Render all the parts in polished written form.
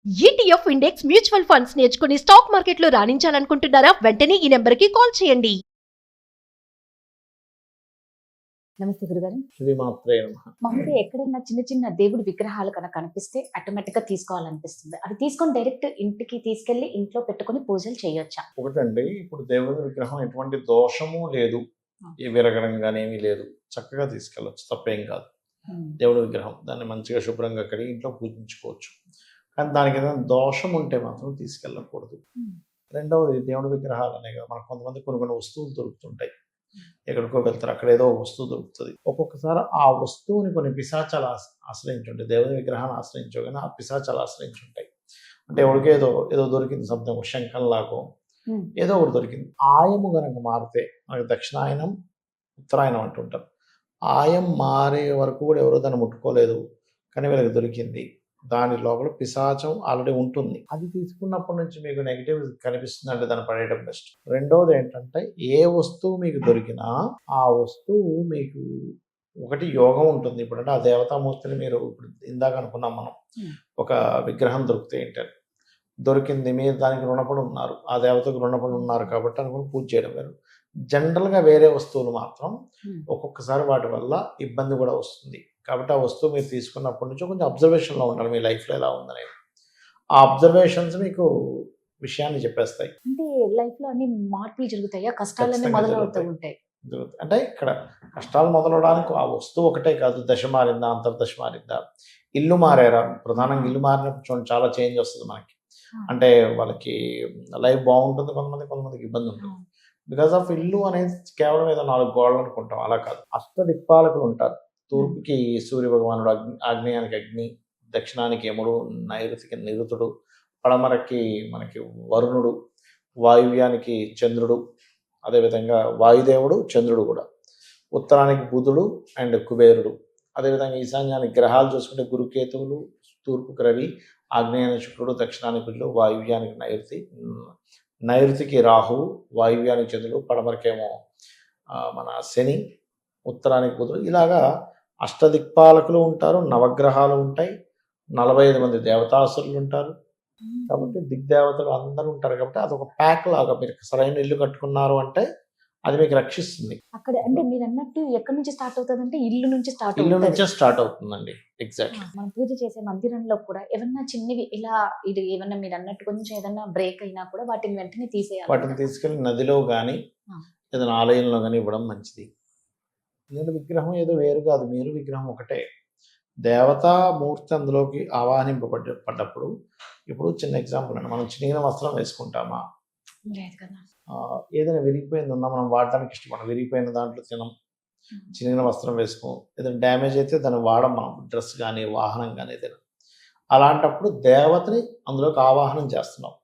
ETF index mutual funds నేర్చుకుని stock మార్కెట్లో రాణించాలనుకుంటున్నారా? వెంటనే ఈ నెంబర్కి కాల్ చేయండి. నమస్తే గురుగారు. శ్రీమాత్రే నమః. మామూలుగా ఎక్కడైనా చిన్న చిన్న దేవుడి విగ్రహాలు కనుక కనిపిస్తే ఆటోమేటిక్ గా తీసుకోవాలనిపిస్తుంది. అవి తీసుకొని డైరెక్ట్ ఇంటికి తీసుకెళ్లి ఇంట్లో పెట్టుకొని పూజలు చేయొచ్చా? ఒకటండి, ఇప్పుడు దేవుడి విగ్రహం ఎటువంటి దోషము లేదు, ఈ విరగడం కానీ ఏమీ లేదు, చక్కగా తీసుకెళ్ళొచ్చు, తప్పేం కాదు. దేవుడి విగ్రహం దాన్ని మంచిగా శుభ్రంగా కడిగి ఇంట్లో పూజించుకోవచ్చు. కానీ దానికి ఏదైనా దోషం ఉంటే మాత్రం తీసుకెళ్ళకూడదు. రెండవది, దేవుడి విగ్రహాలు అనే కదా మనకు కొంతమంది కొన్ని వస్తువులు దొరుకుతుంటాయి. ఎక్కడికో వెళ్తారు, అక్కడ ఏదో వస్తువు దొరుకుతుంది. ఒక్కొక్కసారి ఆ వస్తువుని కొన్ని పిశాచాలు ఆశ్రయించుంటాయి. దేవుని విగ్రహాన్ని ఆశ్రయించవు కానీ ఆ పిశాచాలు ఆశ్రయించుంటాయి. అంటే ఎవరికి ఏదో దొరికింది, సంథింగ్ శంఖం లాగో ఏదో ఒకటి దొరికింది. ఆయము గనక మారితే, మనకి దక్షిణాయనం ఉత్తరాయణం అంటుంటారు, ఆయం మారే వరకు కూడా ఎవరో దాన్ని ముట్టుకోలేదు కానీ వీళ్ళకి దొరికింది. దాని లోపల పిశాచం ఆల్రెడీ ఉంటుంది. అది తీసుకున్నప్పటి నుంచి మీకు నెగిటివ్ కనిపిస్తుంది అంటే దాన్ని పడేయడం బెస్ట్. రెండోది ఏంటంటే, ఏ వస్తువు మీకు దొరికినా ఆ వస్తువు మీకు ఒకటి యోగం ఉంటుంది. ఇప్పుడంటే ఆ దేవతామూర్తిని మీరు ఇప్పుడు ఇందాక అనుకున్నాం మనం, ఒక విగ్రహం దొరికితే ఏంటంటే దొరికింది, మీరు దానికి రుణపడి ఉన్నారు, ఆ దేవతకు రుణపడి ఉన్నారు కాబట్టి అనుకుని పూజ చేయడం వేరు. జనరల్గా వేరే వస్తువులు మాత్రం ఒక్కొక్కసారి వాటి వల్ల ఇబ్బంది కూడా వస్తుంది. కాబట్టి ఆ వస్తువు మీరు తీసుకున్నప్పటి నుంచి కొంచెం అబ్జర్వేషన్లో ఉండాలి, మీ లైఫ్లో ఎలా ఉందనేది. ఆ అబ్జర్వేషన్స్ మీకు విషయాన్ని చెప్పేస్తాయి. అంటే లైఫ్ లో అన్ని మార్పులు జరుగుతాయా? కష్టాలన్నీ ఖచ్చితంగా మొదలవుతూ ఉంటాయి. అంటే ఇక్కడ కష్టాలు మొదలవడానికి ఆ వస్తువు ఒకటే కాదు, దశ మారిందా, అంతర్దశ మారిందా, ఇల్లు మారారా. ప్రధానంగా ఇల్లు మారినప్పుడు చాలా చేంజ్ వస్తుంది మనకి. అంటే వాళ్ళకి లైఫ్ బాగుంటుంది, కొంతమందికి ఇబ్బంది ఉంటుంది. బికాస్ ఆఫ్ ఇల్లు అనేది కేవలం ఏదో 4 గోడలు అనుకుంటాం, అలా కాదు. అష్టదిక్పాలకులు ఉంటారు. తూర్పుకి సూర్య భగవానుడు, ఆగ్నేయానికి అగ్ని, దక్షిణానికి యముడు, నైరుతికి నిరుతుడు, పడమరకి మనకి వరుణుడు, వాయువ్యానికి చంద్రుడు, అదేవిధంగా వాయుదేవుడు చంద్రుడు కూడా, ఉత్తరానికి బుధుడు అండ్ కుబేరుడు, అదేవిధంగా ఈశాన్యానికి గ్రహాలు చూసుకుంటే గురుకేతువులు, తూర్పుకి రవి, ఆగ్నేయానికి శుక్రుడు, దక్షిణానికి కుజుడు, వాయువ్యానికి నైరుతికి రాహువు, వాయువ్యానికి చంద్రుడు, పడమరకేమో మన శని, ఉత్తరానికి బుధుడు. ఇలాగా అష్టదిక్పాలకులు ఉంటారు, నవగ్రహాలు ఉంటాయి, 45 మంది దేవతాసురులు ఉంటారు. కాబట్టి దిగ్దేవతలు అందరూ ఉంటారు. కాబట్టి అదొక ప్యాక్ లాగా, మీరు సరైన ఇల్లు కట్టుకున్నారు అంటే అది మీకు రక్షిస్తుంది. అక్కడ అంటే మీరు అన్నట్టు ఎక్కడి నుంచి స్టార్ట్ అవుతుంది అంటే ఇల్లు నుంచి స్టార్ట్ ఇల్లు అవుతుంది. నుంచే స్టార్ట్ అవుతుందండి. ఎగ్జాక్ట్లీ. మనం పూజ చేసే మందిరంలో కూడా ఏమన్నా చిన్నవి ఇలా ఇది ఏమన్నా మీరు అన్నట్టు కొంచెం ఏదన్నా బ్రేక్ అయినా కూడా వాటిని వెంటనే తీసేయాలి. వాటిని తీసుకెళ్ళి నదిలో కానీ ఏదైనా ఆలయంలో కానీ ఇవ్వడం మంచిది. నేను విగ్రహం ఏదో వేరు కాదు, మీరు విగ్రహం ఒకటే. దేవతామూర్తి అందులోకి ఆవాహింపబడ్డప్పుడు, ఇప్పుడు చిన్న ఎగ్జాంపుల్ అండి, మనం చినిగిన వస్త్రం వేసుకుంటామా? లేదు కదా. ఏదైనా విరిగిపోయింది ఉన్నా మనం వాడడానికి ఇష్టపడం, విరిగిపోయిన దాంట్లో తినం. చినిగిన వస్త్రం వేసుకోం. ఏదైనా డ్యామేజ్ అయితే దాన్ని వాడం మనం, డ్రెస్ కానీ వాహనం కానీ ఏదైనా. అలాంటప్పుడు దేవతని అందులోకి ఆవాహనం చేస్తున్నాం.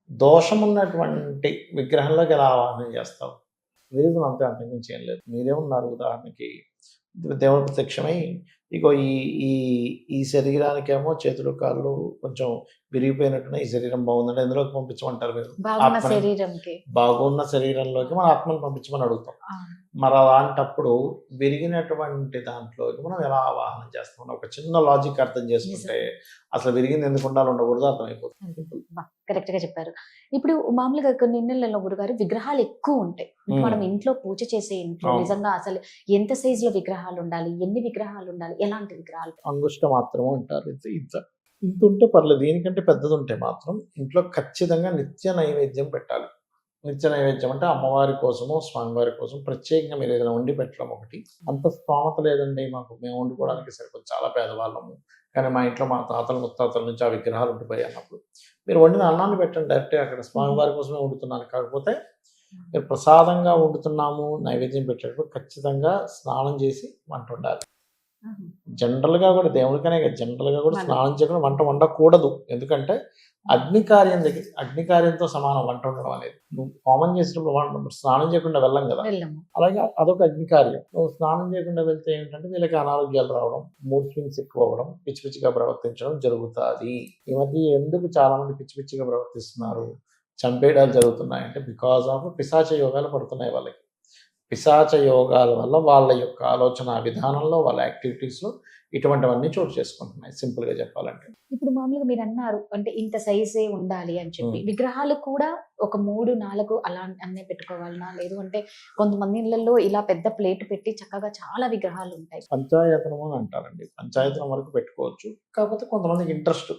దోషం ఉన్నటువంటి విగ్రహంలోకి ఎలా ఆవాహనం చేస్తావు? రీజన్ అంతే, అంతకుమించి ఏం లేదు. మీరేమున్నారు, ఉదాహరణకి దేవుడు ప్రత్యక్షమై ఇగో ఈ శరీరానికేమో చేతులు కాళ్ళు కొంచెం విరిగిపోయినట్టున్నా, ఈ శరీరం బాగుందంటే ఎందులోకి పంపించమంటారు మీరు? బాగున్న శరీరంలోకి మన ఆత్మను పంపించమని అడుగుతాం. మరి అలాంటప్పుడు విరిగినటువంటి దాంట్లోకి మనం ఎలా ఆవాహనం చేస్తాం? ఒక చిన్న లాజిక్ అర్థం చేసుకుంటే అసలు విరిగింది ఎందుకు ఉండాలి, ఉండకూడదు అర్థమైపోతుంది. కరెక్ట్ గా చెప్పారు. ఇప్పుడు మామూలుగా కొన్ని ఇళ్ళల్లో గురుగారు విగ్రహాలు ఎక్కువ ఉంటాయి. మనం ఇంట్లో పూజ చేసే ఇంట్లో నిజంగా అసలు ఎంత సైజ్ లో విగ్రహాలు ఉండాలి, ఎన్ని విగ్రహాలు ఉండాలి, ఎలాంటి విగ్రహాలు? అంగుష్ట మాత్రమే ఉంటారు. ఇంత ఉంటే పర్లేదు. దీనికంటే పెద్దది ఉంటే మాత్రం ఇంట్లో ఖచ్చితంగా నిత్య నైవేద్యం పెట్టాలి. నిత్య నైవేద్యం అంటే అమ్మవారి కోసము, స్వామివారి కోసం ప్రత్యేకంగా మీరు ఏదైనా వండి పెట్టడం ఒకటి. అంత స్తోమత లేదండి మాకు, మేము వండుకోవడానికి సరిపోదు, చాలా పేదవాళ్ళము, కానీ మా ఇంట్లో మా తాతలు ముత్తాతల నుంచి ఆ విగ్రహాలు ఉండిపోయి అన్నప్పుడు మీరు వండిన అన్నాన్ని పెట్టండి డైరెక్ట్గా అక్కడ. స్వామివారి కోసమే వండుతున్నాను, కాకపోతే మీరు ప్రసాదంగా వండుతున్నాము, నైవేద్యం పెట్టేటప్పుడు ఖచ్చితంగా స్నానం చేసి వంట వండాలి. జనరల్గా కూడా దేవుడికనే జనరల్గా కూడా స్నానం చేయకుండా వంట వండకూడదు. ఎందుకంటే అగ్నికార్యంతో సమానం వంట ఉండడం అనేది. నువ్వు హోమం చేసేటప్పుడు స్నానం చేయకుండా వెళ్ళం కదా, అలాగే అదొక అగ్నికార్యం. నువ్వు స్నానం చేయకుండా వెళ్తే ఏంటంటే వీళ్ళకి అనారోగ్యాలు రావడం, మూడ్ స్వింగ్స్ ఎక్కువ అవ్వడం, పిచ్చి పిచ్చిగా ప్రవర్తించడం జరుగుతుంది. ఈ మధ్య ఎందుకు చాలా మంది పిచ్చి పిచ్చిగా ప్రవర్తిస్తున్నారు, చంపేయడాలు జరుగుతున్నాయి అంటే బికాస్ ఆఫ్ పిశాచ యోగాలు పడుతున్నాయి వాళ్ళకి. పిశాచ యోగాల వల్ల వాళ్ళ యొక్క ఆలోచన విధానంలో, వాళ్ళ యాక్టివిటీస్లో ఇటువంటివన్నీ చోటు చేసుకుంటున్నాయి సింపుల్ గా చెప్పాలంటే. ఇప్పుడు మామూలుగా మీరు అన్నారు అంటే ఇంత సైజే ఉండాలి అని చెప్పి, విగ్రహాలు కూడా ఒక 3-4 అలా అన్నీ పెట్టుకోవాలనా, లేదు అంటే కొంతమంది ఇళ్లలో ఇలా పెద్ద ప్లేట్ పెట్టి చక్కగా చాలా విగ్రహాలు ఉంటాయి. పంచాయతనం అని అంటారండి, పంచాయతనం వరకు పెట్టుకోవచ్చు. కాకపోతే కొంతమందికి ఇంట్రెస్ట్,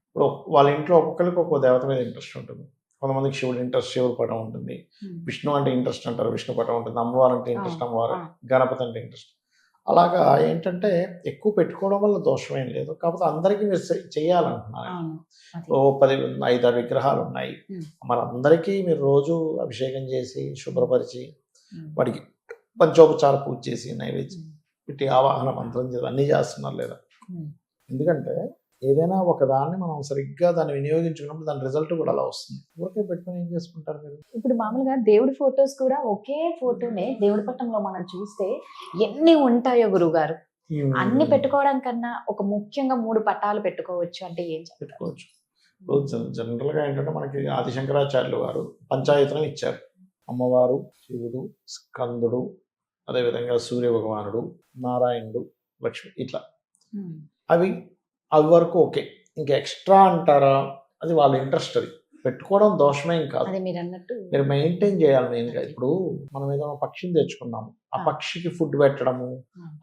ఇప్పుడు వాళ్ళ ఇంట్లో ఒక్కొక్కరికి ఒక్కో దేవత మీద ఇంట్రెస్ట్ ఉంటుంది. కొంతమందికి శివుడు ఇంట్రెస్ట్, శివుడు పటం ఉంటుంది. విష్ణు అంటే ఇంట్రెస్ట్ అంటారు, విష్ణు పటం ఉంటుంది. అమ్మవారు అంటే ఇంట్రెస్ట్, అమ్మవారు. గణపతి అంటే ఇంట్రెస్ట్. అలాగా ఏంటంటే ఎక్కువ పెట్టుకోవడం వల్ల దోషమేం లేదు. కాకపోతే అందరికీ మీరు చేయాలంటున్నారు. ఓ 5-6 విగ్రహాలు ఉన్నాయి, మరి అందరికీ మీరు రోజు అభిషేకం చేసి శుభ్రపరిచి వాడికి పంచోపచార పూజ చేసి నైవేద్యం పెట్టి ఆవాహన మంత్రం చేసి అన్నీ చేస్తున్నారు లేదా? ఎందుకంటే ఏదైనా ఒక దాన్ని మనం సరిగ్గా దాన్ని వినియోగించుకున్నప్పుడు దాని రిజల్ట్ కూడా అలా వస్తుంది. ఊరికే పెట్టుకుని ఏం చేసుకుంటారు మీరు? ఇప్పుడు మామూలుగా దేవుడి ఫొటోస్ కూడా ఒకే ఫోటోనే దేవుడి పట్టంలో మనం చూస్తే ఎన్ని ఉంటాయో గురుగారు. అన్ని పెట్టుకోవడం కన్నా ఒక ముఖ్యంగా 3 పటాలు పెట్టుకోవచ్చు అంటే ఏం పెట్టుకోవచ్చు. ఇప్పుడు జనరల్గా ఏంటంటే మనకి ఆది శంకరాచార్యులు వారు పంచాయతనం ఇచ్చారు. అమ్మవారు, శివుడు, స్కందుడు, అదేవిధంగా సూర్య భగవానుడు, నారాయణుడు, లక్ష్మి, ఇట్లా అవి వరకు ఓకే. ఇంకా ఎక్స్ట్రా అంటారా, అది వాళ్ళ ఇంట్రెస్ట్. అది పెట్టుకోవడం దోషమేం కాదు, మీరు అన్నట్టు మీరు మెయింటైన్ చేయాలి మెయిన్గా. ఇప్పుడు మనం ఏదైనా పక్షిని తెచ్చుకున్నాము, ఆ పక్షికి ఫుడ్ పెట్టడము,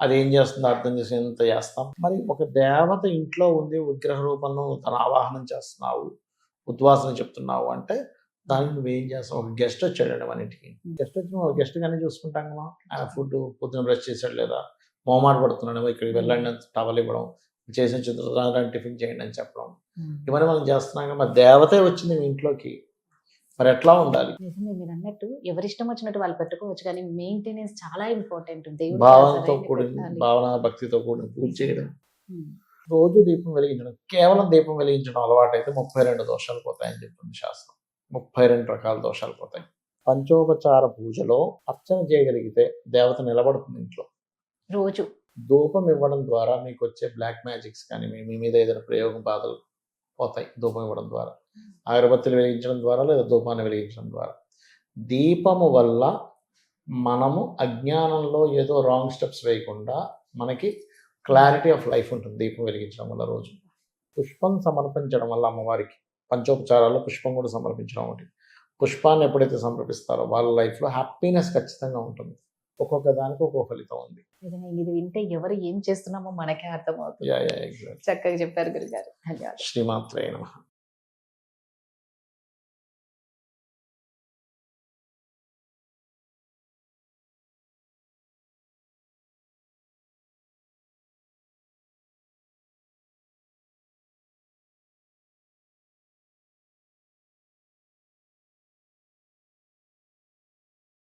అది ఏం చేస్తుందో అర్థం చేసి ఎంత చేస్తాం. మరి ఒక దేవత ఇంట్లో ఉంది, విగ్రహ రూపంలో తన ఆవాహనం చేస్తున్నావు, ఉద్వాసన చెప్తున్నావు అంటే దానికి నువ్వేం చేస్తావు? ఒక గెస్ట్ వచ్చాడండి మన ఇంటికి, గెస్ట్ వచ్చిన గెస్ట్ గానే చూసుకుంటాం కదా. ఆయన ఫుడ్ పొద్దున బ్రష్ చేశాడు లేదా, మొహమాట పడుతున్నాడేమో, ఇక్కడికి వెళ్ళండి టవల్ ఇవ్వడం, చేసిన చిత్రాన్ని టిఫిన్ చేయండి అని చెప్పడం, ఇవన్నీ మనం చేస్తున్నాం. మరి దేవతే వచ్చింది మీ ఇంట్లోకి, మరి ఎట్లా ఉండాలి? నిజమే మీరు అన్నట్టు ఎవరిష్టం వచ్చినట్టు వాళ్ళు పెట్టుకోవచ్చు, కానీ మెయింటెనెన్స్ చాలా ఇంపార్టెంట్. భావనతో కూడిన, భావన భక్తితో కూడిన పూజ చేయడం, రోజు దీపం వెలిగించడం. కేవలం దీపం వెలిగించడం అలవాటు అయితే 32 దోషాలు పోతాయని చెప్తుంది శాస్త్రం. 32 రకాల దోషాలు పోతాయి. పంచోపచార పూజలో అర్చన చేయగలిగితే దేవత నిలబడుతుంది ఇంట్లో. రోజు ధూపం ఇవ్వడం ద్వారా మీకు వచ్చే బ్లాక్ మ్యాజిక్స్ కానీ మీ మీద ఏదైనా ప్రయోగం బాధలు పోతాయి ధూపం ఇవ్వడం ద్వారా. అగరబత్తులు వెలిగించడం ద్వారా లేదా ధూపాన్ని వెలిగించడం ద్వారా. దీపము వల్ల మనము అజ్ఞానంలో ఏదో రాంగ్ స్టెప్స్ వేయకుండా మనకి క్లారిటీ ఆఫ్ లైఫ్ ఉంటుంది దీపం వెలిగించడం వల్ల. రోజు పుష్పం సమర్పించడం వల్ల అమ్మవారికి పంచోపచారాల్లో పుష్పం కూడా సమర్పించడం ఒకటి. పుష్పాన్ని ఎప్పుడైతే సమర్పిస్తారో వాళ్ళ లైఫ్లో హ్యాపీనెస్ ఖచ్చితంగా ఉంటుంది. ఒక్కొక్క దానికి ఒక్కొక్క ఫలితం ఉంది. ఇది వింటే ఎవరు ఏం చేస్తున్నామో మనకే అర్థమవుతుంది. Exactly. చక్కగా చెప్పారు గురుగారు. ధన్యవాదాలు. శ్రీమాత్రే నమః.